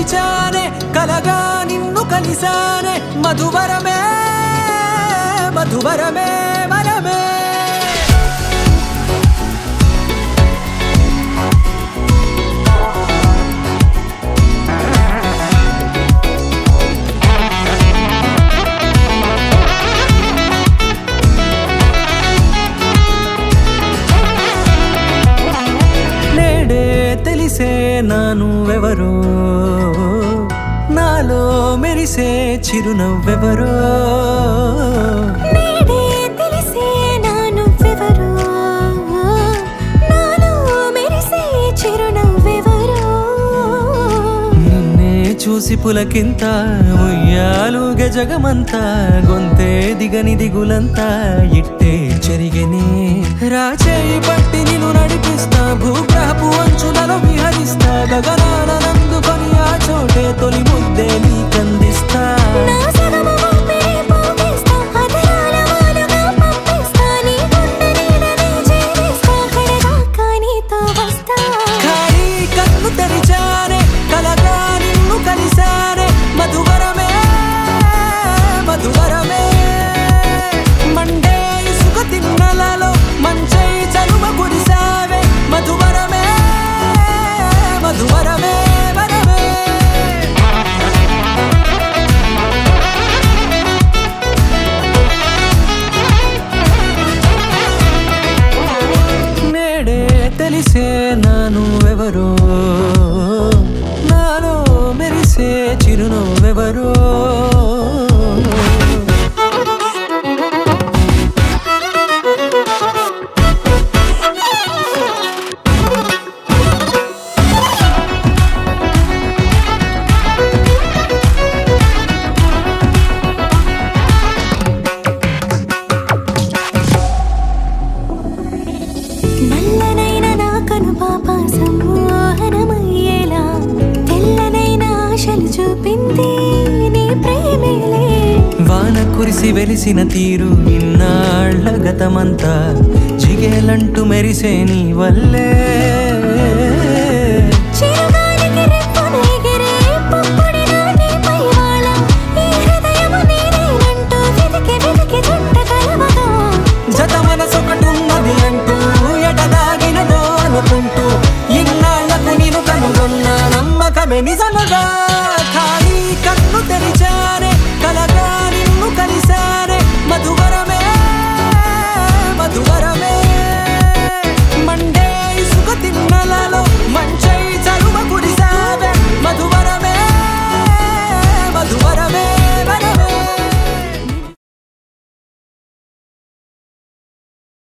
తెరిచానే కలగా నిన్ను కలిసానే మధువరమే మధువరమే వరమే తెలిసే నానువెవరో నాలో మెరిసే చిరునవ్వెవరో నేడే తెలిసే నానువెవరో నాలో మెరిసే చిరునవ్వెవరో నిన్నే చూసి పులకింత ఉయ్యాలుగే జగమంతా గొంతే దిగని దిగులంతా ఇట్టే చెరిగెనే రాచేయి పట్టి నిన్ను నడిపిస్తా భూగ్రహపు అంచులలో విహరిస్తా గగనాల నందుకొని ఆ చోటే తొలి ముద్దే నీకందిస్తా ఖాళీ కన్ను తెరిచానే కలగా నిన్ను కలిసానే మధువరమే మధువరమే మండే ఇసుక తిన్నలలో మంచై చలువ కురిసావే మధువరమే మధువరమే వరమే నేడే తెలిసే నానువెవరో నాలో మెరిసే చిరునవ్వెవరో నల్లనైనా నా కనుపాప సమ్మోహనమయ్యేలా తెల్లనైనా ఆశలు చూపింది నీ ప్రేమేలే వాన కురిసి వెలిసిన తీరు ఇన్నాళ్ల గతమంతా జిగేలంటూ మెరిసే నీ వల్లే